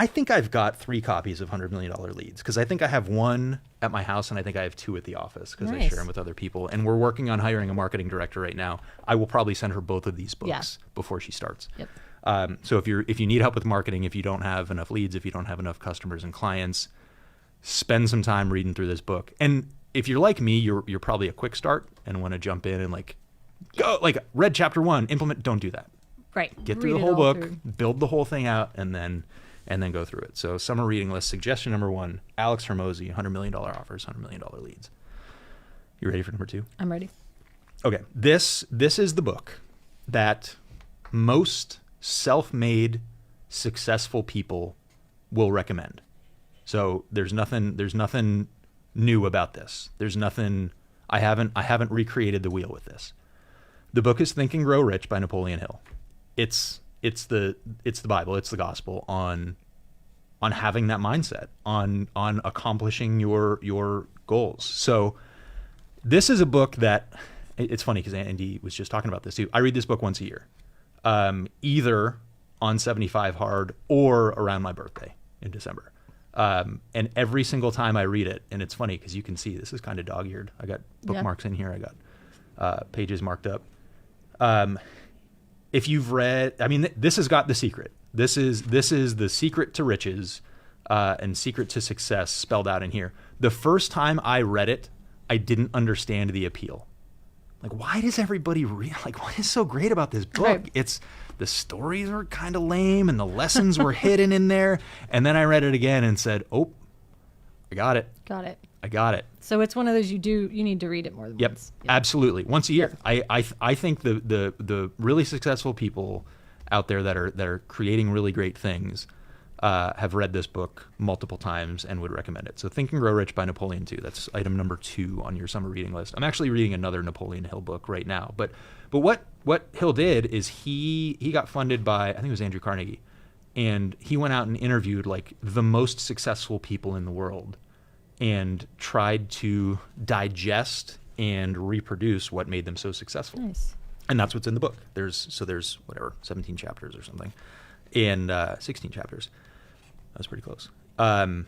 think I've got 3 copies of $100 Million Leads, because I think I have 1 at my house and I think I have 2 at the office because I share them with other people. And we're working on hiring a marketing director right now. I will probably send her both of these books before she starts. So if you need help with marketing, if you don't have enough leads, if you don't have enough customers and clients, spend some time reading through this book. And if you're like me, you're probably a quick start and want to jump in and go, read chapter 1, implement. Don't do that. Right. Get through the whole book, build the whole thing out, and then go through it. So summer reading list, suggestion number 1, Alex Hormozi, $100 million offers, $100 million leads. You ready for number 2? I'm ready. Okay. This is the book that most self-made successful people will recommend. So there's nothing new about this. There's nothing, I haven't recreated the wheel with this. The book is Think and Grow Rich by Napoleon Hill. It's the Bible, it's the gospel on having that mindset, on accomplishing your goals. So this is a book that, it's funny because Andy was just talking about this too. I read this book once a year, either on 75 hard or around my birthday in December. And every single time I read it, and it's funny because you can see this is kind of dog-eared. I got bookmarks in here. I got pages marked up. If you've read, this has got the secret. This is the secret to riches and secret to success spelled out in here. The first time I read it, I didn't understand the appeal. Like, why does everybody read? Like, what is so great about this book? Right. It's the stories were kind of lame and the lessons were hidden in there. And then I read it again and said, "Oh, I got it. I got it." So it's one of those you need to read it more than once. Yep, absolutely, once a year. I think the really successful people out there that are creating really great things have read this book multiple times and would recommend it. So Think and Grow Rich by Napoleon Hill. That's item number 2 on your summer reading list. I'm actually reading another Napoleon Hill book right now. But what Hill did is he got funded by, I think it was Andrew Carnegie, and he went out and interviewed like the most successful people in the world and tried to digest and reproduce what made them so successful. Nice. And that's what's in the book. There's 17 chapters or something, and 16 chapters. That was pretty close. And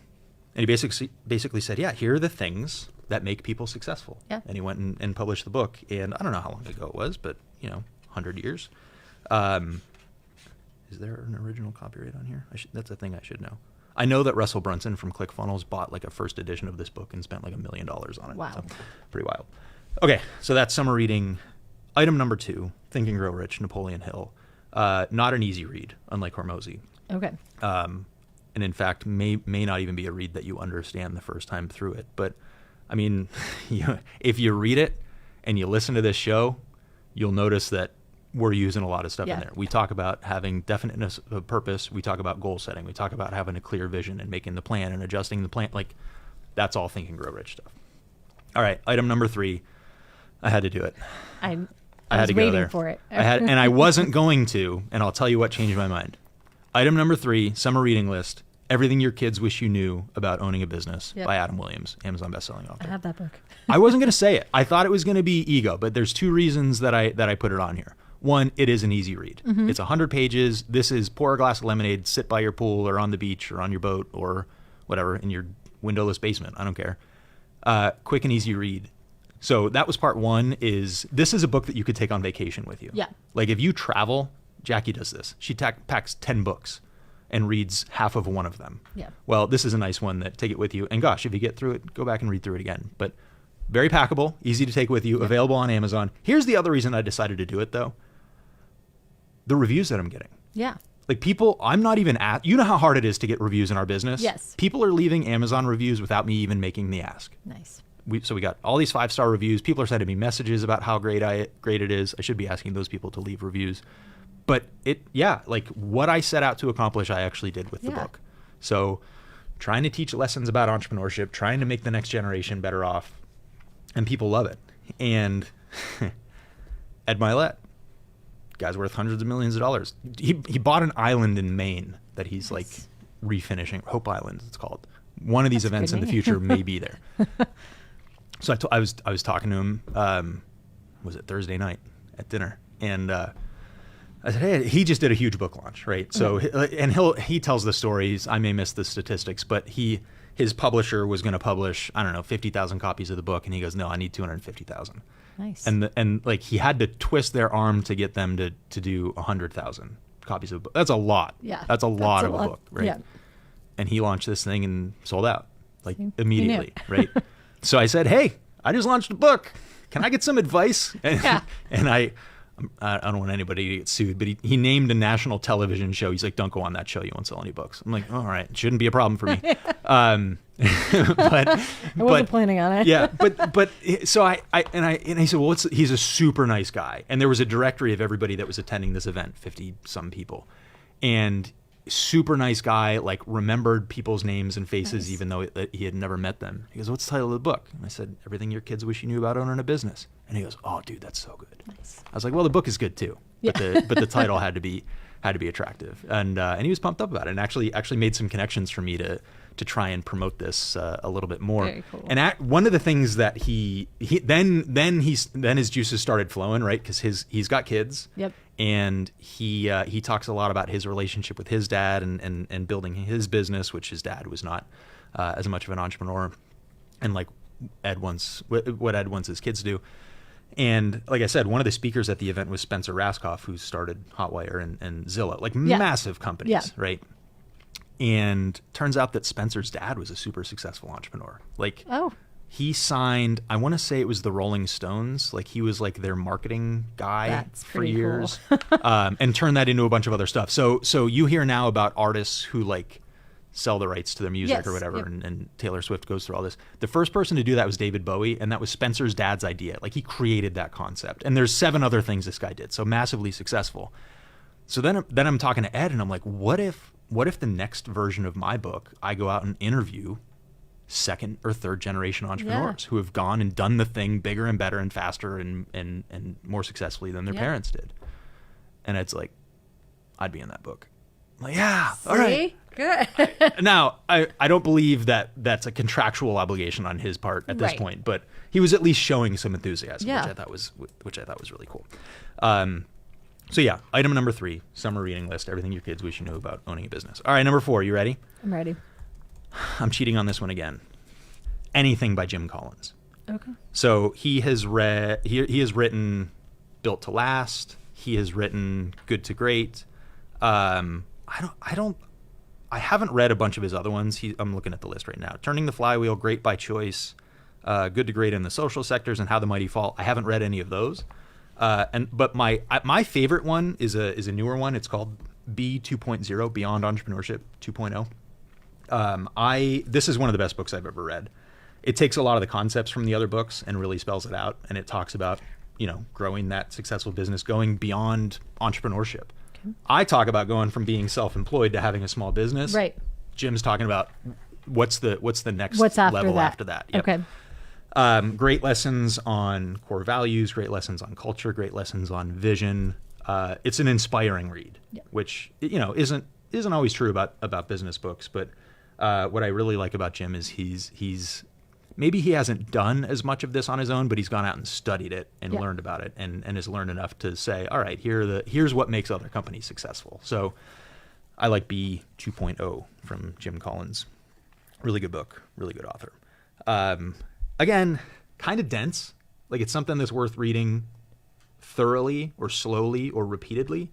he basically said, here are the things that make people successful. Yeah. And he went and published the book. And I don't know how long ago it was, but 100 years. Is there an original copyright on here? That's a thing I should know. I know that Russell Brunson from ClickFunnels bought like a first edition of this book and spent like $1 million on it. Wow. So, pretty wild. Okay, so that's summer reading. Item number 2, Think and Grow Rich, Napoleon Hill. Not an easy read, unlike Hormozi. Okay. And in fact, may not even be a read that you understand the first time through it. But I mean, if you read it and you listen to this show, you'll notice that we're using a lot of stuff in there. We talk about having definiteness of purpose. We talk about goal setting. We talk about having a clear vision and making the plan and adjusting the plan. Like, that's all Think and Grow Rich stuff. All right, item number 3. I had to do it. I had was to go waiting there. for it. And I wasn't going to, and I'll tell you what changed my mind. Item number 3, summer reading list. Everything Your Kids Wish You Knew About Owning a Business by Adam Williams, Amazon bestselling author. I have that book. I wasn't going to say it. I thought it was going to be ego, but there's 2 reasons that I put it on here. One, it is an easy read. Mm-hmm. It's 100 pages. This is pour a glass of lemonade, sit by your pool or on the beach or on your boat or whatever in your windowless basement. I don't care. Quick and easy read. So that was part 1. This is a book that you could take on vacation with you. Yeah. Like if you travel, Jackie does this. She packs 10 books and reads half of one of them. Yeah. Well, this is a nice one that take it with you. And gosh, if you get through it, go back and read through it again. But very packable, easy to take with you, available on Amazon. Here's the other reason I decided to do it, though. The reviews that I'm getting. Yeah. Like people, I'm not even you know how hard it is to get reviews in our business? Yes. People are leaving Amazon reviews without me even making the ask. Nice. So we got all these 5-star reviews. People are sending me messages about how great it is. I should be asking those people to leave reviews. But like what I set out to accomplish, I actually did with the book. So trying to teach lessons about entrepreneurship, trying to make the next generation better off, and people love it. And Ed Milet, guy's worth hundreds of millions of dollars. He bought an island in Maine that he's like refinishing. Hope Island, it's called. One of these events in the future may be there. So I was talking to him. Was it Thursday night at dinner? And I said, hey, he just did a huge book launch, right? So and he tells the stories. I may miss the statistics, but his publisher was going to publish 50,000 copies of the book, and he goes, no, I need 250,000. Nice. And like he had to twist their arm to get them to do 100,000 copies of the book. That's a lot. Yeah. That's a lot of a book, right? Yeah. And he launched this thing and sold out like immediately, right? So I said, hey, I just launched a book. Can I get some advice? And I don't want anybody to get sued, but he named a national television show. He's like, don't go on that show. You won't sell any books. I'm like, all right, it shouldn't be a problem for me. But I wasn't planning on it. Yeah, but so I said, well, he's a super nice guy, and there was a directory of everybody that was attending this event, 50 some people, and super nice guy, like remembered people's names and faces, even though he had never met them. He goes, what's the title of the book? And I said, Everything Your Kids Wish You Knew About Owning a Business. And he goes, oh, dude, that's so good. Nice. I was like, well, the book is good too, but the title had to be attractive, and he was pumped up about it, and actually made some connections for me to try and promote this a little bit more. Very cool. And one of the things that he then his juices started flowing, right? Because he's got kids. Yep. And he talks a lot about his relationship with his dad and building his business, which his dad was not as much of an entrepreneur, and like what Ed wants his kids to do. And like I said, one of the speakers at the event was Spencer Raskoff, who started Hotwire and Zillow, like massive companies, right? And turns out that Spencer's dad was a super successful entrepreneur. Like, he signed, I want to say it was the Rolling Stones. Like, he was like their marketing guy for years, and turned that into a bunch of other stuff. So you hear now about artists who like sell the rights to their music or whatever, and Taylor Swift goes through all this. The first person to do that was David Bowie, and that was Spencer's dad's idea. Like, he created that concept. And there's 7 other things this guy did, so massively successful. So then I'm talking to Ed, and I'm like, what if the next version of my book, I go out and interview 2nd or 3rd generation entrepreneurs who have gone and done the thing bigger and better and faster and more successfully than their parents did? And Ed's like, I'd be in that book. I'm like, all right. Good. Now, I don't believe that that's a contractual obligation on his part at this point, but he was at least showing some enthusiasm, which I thought was really cool. So yeah, item number 3, summer reading list, everything your kids wish you knew about owning a business. All right, number 4, you ready? I'm ready. I'm cheating on this one again. Anything by Jim Collins. Okay. So he has written Built to Last. He has written Good to Great. I haven't read a bunch of his other ones. I'm looking at the list right now. Turning the Flywheel, Great by Choice, Good to Great in the Social Sectors, and How the Mighty Fall. I haven't read any of those. But my favorite one is a newer one. It's called B 2.0, Beyond Entrepreneurship 2.0. This is one of the best books I've ever read. It takes a lot of the concepts from the other books and really spells it out. And it talks about, growing that successful business, going beyond entrepreneurship. Okay. I talk about going from being self-employed to having a small business. Right. Jim's talking about what's the next level after that. Yep. Okay. Great lessons on core values, great lessons on culture, great lessons on vision. It's an inspiring read, which isn't always true about business books. But what I really like about Jim is he's maybe he hasn't done as much of this on his own, but he's gone out and studied it and learned about it and has learned enough to say, all right, here's what makes other companies successful. So I like B 2.0 from Jim Collins. Really good book, really good author. Again, kind of dense. Like it's something that's worth reading thoroughly or slowly or repeatedly.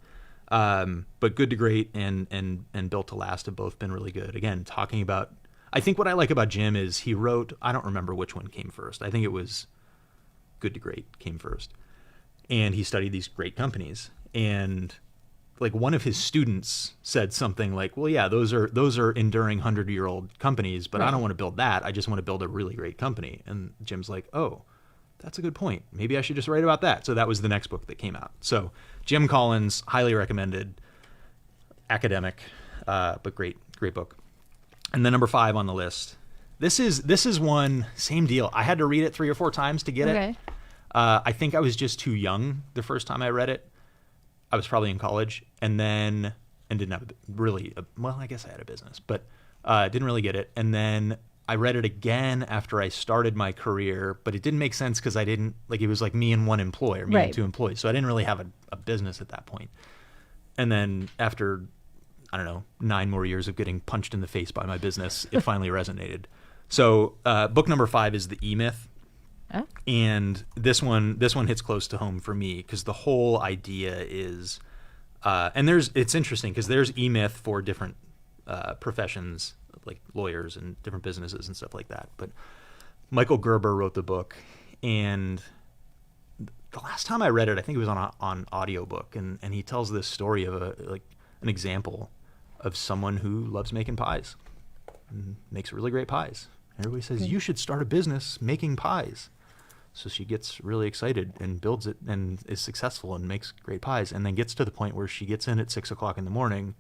But Good to Great and Built to Last have both been really good. Again, talking about, I think what I like about Jim is he wrote, I don't remember which one came first. I think it was Good to Great came first. And he studied these great companies. And like one of his students said something like, well, yeah, those are enduring 100-year-old companies, but I don't want to build that. I just want to build a really great company. And Jim's like, oh, that's a good point. Maybe I should just write about that. So that was the next book that came out. So Jim Collins, highly recommended, academic, but great book. And then number 5 on the list. This is one, same deal. I had to read it 3 or 4 times to get it. I think I was just too young the first time I read it. I was probably in college and didn't have I guess I had a business, but didn't really get it. And then I read it again after I started my career, but it didn't make sense because I didn't, like, it was like me and one employer, me and 2 employees. So I didn't really have a business at that point. And then after, I don't know, 9 more years of getting punched in the face by my business, it finally resonated. So book number 5 is The E-Myth. Oh. And this one hits close to home for me because the whole idea is, it's interesting because there's E-Myth for different professions, like lawyers and different businesses and stuff like that. But Michael Gerber wrote the book, and the last time I read it, I think it was on audiobook, and he tells this story of an example of someone who loves making pies and makes really great pies. Everybody says, you should start a business making pies. So she gets really excited and builds it and is successful and makes great pies, and then gets to the point where she gets in at 6 o'clock in the morning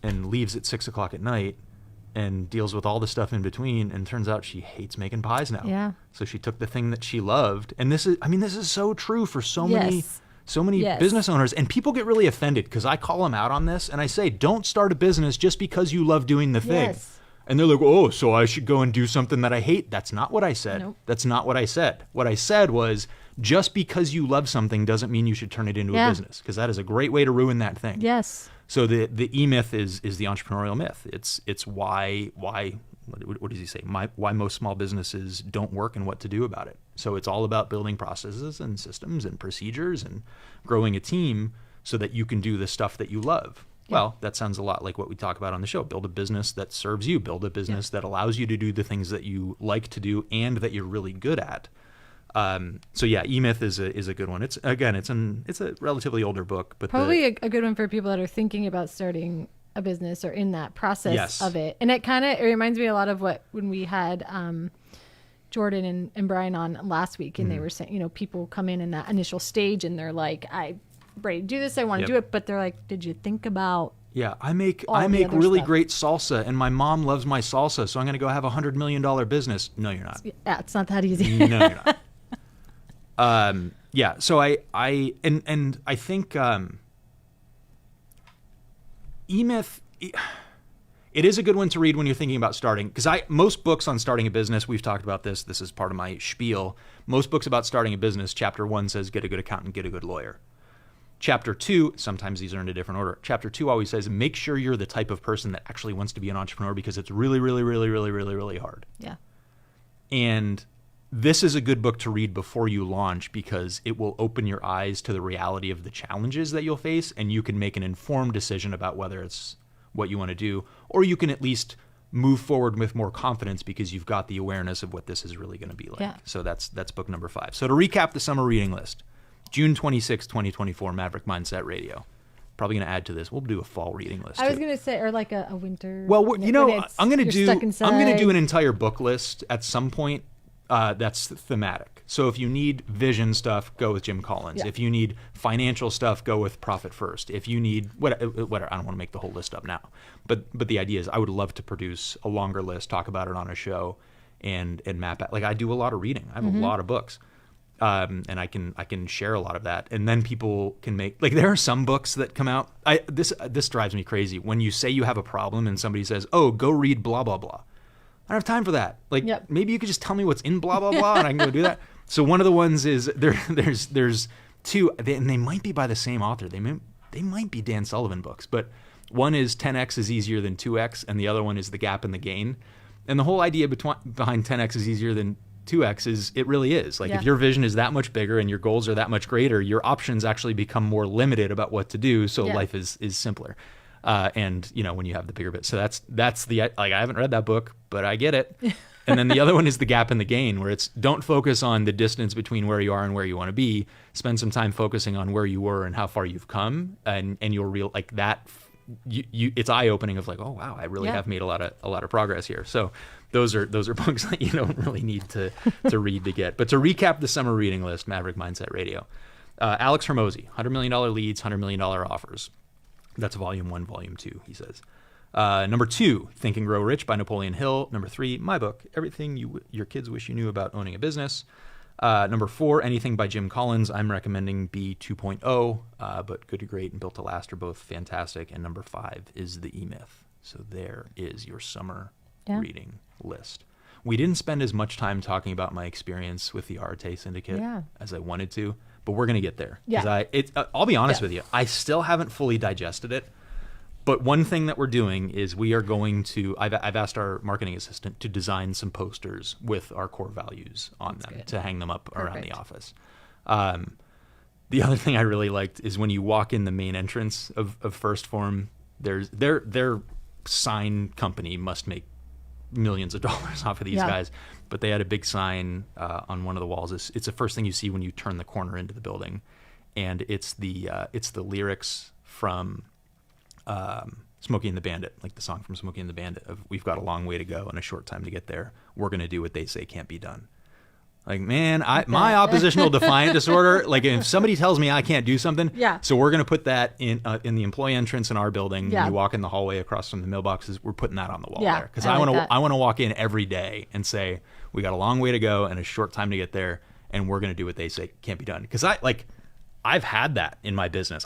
and leaves at 6 o'clock at night and deals with all the stuff in between, and turns out she hates making pies now. Yeah. So she took the thing that she loved, and this is so true for so many business owners, and people get really offended because I call them out on this and I say, don't start a business just because you love doing the thing. Yes. And they're like, oh, so I should go and do something that I hate. That's not what I said. Nope. That's not what I said. What I said was, just because you love something doesn't mean you should turn it into a business, because that is a great way to ruin that thing. Yes. So the E-Myth is the entrepreneurial myth. It's why what does he say? Why most small businesses don't work and what to do about it. So it's all about building processes and systems and procedures and growing a team so that you can do the stuff that you love. Well, that sounds a lot like what we talk about on the show. Build a business that serves you. Build a business that allows you to do the things that you like to do and that you're really good at. So yeah, E-Myth is a good one. It's a relatively older book, but probably a good one for people that are thinking about starting a business or in that process of it. And it reminds me a lot of when we had Jordan and Brian on last week, and they were saying, people come in that initial stage and they're like, I'm ready to do this, I want to do it, but they're like, did you think about I make really great salsa, and my mom loves my salsa, so I'm going to go have $100 million business. No, you're not. Yeah, it's not that easy. No, you're not. So I think E-Myth, it is a good one to read when you're thinking about starting, because most books on starting a business, we've talked about this is part of my spiel. Most books about starting a business, chapter 1 says get a good accountant, get a good lawyer. Chapter 2, sometimes these are in a different order. Chapter 2 always says make sure you're the type of person that actually wants to be an entrepreneur, because it's really, really, really, really, really, really hard. Yeah. And this is a good book to read before you launch, because it will open your eyes to the reality of the challenges that you'll face, and you can make an informed decision about whether it's what you want to do, or you can at least move forward with more confidence because you've got the awareness of what this is really going to be like. Yeah. So that's book number 5. So to recap the summer reading list, June 26, 2024, Maverick Mindset Radio. Probably going to add to this. We'll do a fall reading list. I was going to say, or like a winter. Well, I'm going to do an entire book list at some point. That's thematic. So if you need vision stuff, go with Jim Collins. Yeah. If you need financial stuff, go with Profit First. If you need whatever, I don't want to make the whole list up now. But the idea is, I would love to produce a longer list, talk about it on a show, and map out. Like I do a lot of reading. I have a lot of books. And I can share a lot of that, and then people can make, like, there are some books that come out. This drives me crazy when you say you have a problem and somebody says, "Oh, go read blah blah blah." I don't have time for that. Like, maybe you could just tell me what's in blah blah blah, and I can go do that. So one of the ones is there's two, and they might be by the same author. They might be Dan Sullivan books, but one is 10x is easier than 2x, and the other one is The Gap and the Gain. And the whole idea behind 10x is easier than 2x is it really is. Like if your vision is that much bigger and your goals are that much greater, your options actually become more limited about what to do. So life is simpler. And when you have the bigger bit. So that's the, like, I haven't read that book, but I get it. And then the other one is The Gap and the Gain, where it's don't focus on the distance between where you are and where you want to be. Spend some time focusing on where you were and how far you've come, and you'll real like that. It's eye opening of like, oh wow, I really have made a lot of progress here. So those are books that you don't really need to read to get. But to recap the summer reading list, Maverick Mindset Radio, Alex Hormozy, $100 million leads, $100 million offers. That's volume 1, volume 2, he says. Number 2, Think and Grow Rich by Napoleon Hill. Number 3, my book, Everything Your Kids Wish You Knew About Owning a Business. Number 4, Anything by Jim Collins. I'm recommending B 2.0, but Good to Great and Built to Last are both fantastic. And number 5 is The E-Myth. So there is your summer reading list. We didn't spend as much time talking about my experience with the Arte Syndicate as I wanted to, but we're going to get there. Yeah. I'll be honest with you, I still haven't fully digested it. But one thing that we're doing is we are going to, I've asked our marketing assistant to design some posters with our core values on them to hang them up around the office. The other thing I really liked is when you walk in the main entrance of First Form, their sign company must make millions of dollars off of these guys, but they had a big sign on one of the walls. It's the first thing you see when you turn the corner into the building, and it's the lyrics from Smokey and the Bandit, like the song from Smokey and the Bandit of "We've got a long way to go and a short time to get there. We're gonna do what they say can't be done." Like, man, my oppositional defiant disorder. Like, if somebody tells me I can't do something, so we're gonna put that in the employee entrance in our building. When you walk in the hallway across from the mailboxes, we're putting that on the wall there because I want to walk in every day and say we got a long way to go and a short time to get there, and we're gonna do what they say can't be done. Because I've had that in my business.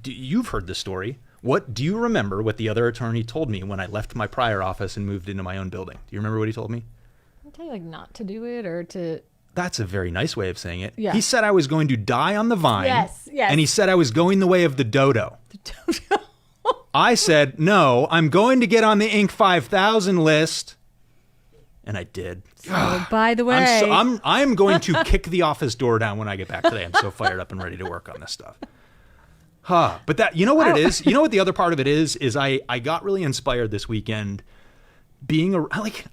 You've heard the story. What do you remember what the other attorney told me when I left my prior office and moved into my own building? Do you remember what he told me? I'll tell you, like, not to do it or to... That's a very nice way of saying it. Yeah. He said I was going to die on the vine. Yes. And he said I was going the way of the dodo. The dodo. I said, no, I'm going to get on the Inc. 5000 list. And I did. So, by the way... I'm going to kick the office door down when I get back today. I'm so fired up and ready to work on this stuff. But that, you know what it is? You know what the other part of it is I got really inspired this weekend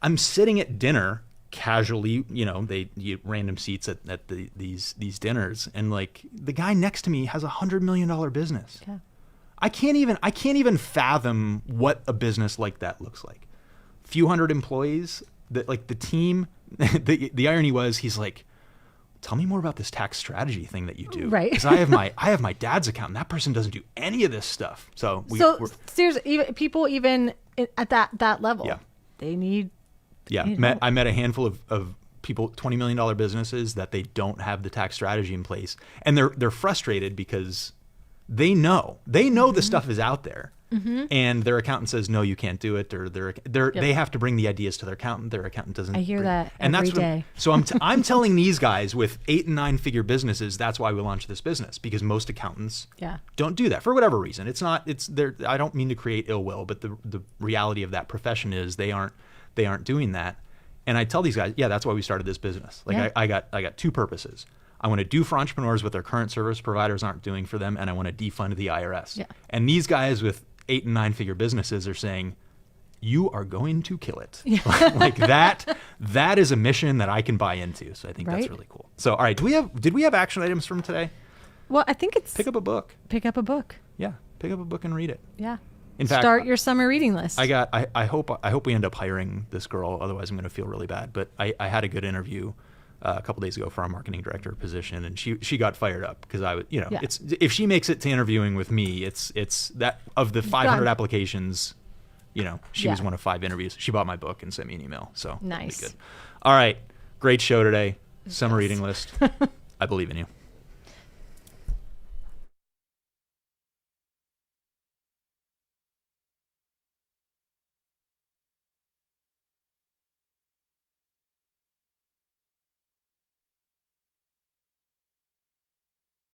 I'm sitting at dinner casually, they get random seats at these dinners, and like the guy next to me has $100 million business. Yeah. I can't even fathom what a business like that looks like. Few hundred employees, that like the team, the irony was he's like, tell me more about this tax strategy thing that you do. Right. Because I have my dad's account, and that person doesn't do any of this stuff. So seriously, people even at that level, they need. Yeah, I met a handful of people, $20 million businesses that they don't have the tax strategy in place, and they're frustrated because they know the stuff is out there. And their accountant says no, you can't do it, or they have to bring the ideas to their accountant. Their accountant doesn't. I hear that every day. So I'm telling these guys with 8 and 9 figure businesses, that's why we launched this business, because most accountants don't do that for whatever reason. I don't mean to create ill will, but the reality of that profession is they aren't doing that. And I tell these guys, that's why we started this business. Like I got 2 purposes. I want to do for entrepreneurs what their current service providers aren't doing for them, and I want to defund the IRS. Yeah. And these guys with 8 and 9 figure businesses are saying, you are going to kill it. Yeah. Like that is a mission that I can buy into. So I think that's really cool. So, all right, did we have action items from today? Well, I think it's pick up a book. Pick up a book. Yeah. Pick up a book and read it. Yeah. In fact, start your summer reading list. I hope we end up hiring this girl. Otherwise I'm going to feel really bad. But I had a good interview a couple days ago for our marketing director position, and she got fired up because it's if she makes it to interviewing with me, it's that of the 500 applications, you know, she was one of 5 interviews. She bought my book and sent me an email. So nice. Good. All right. Great show today. Summer reading list. I believe in you.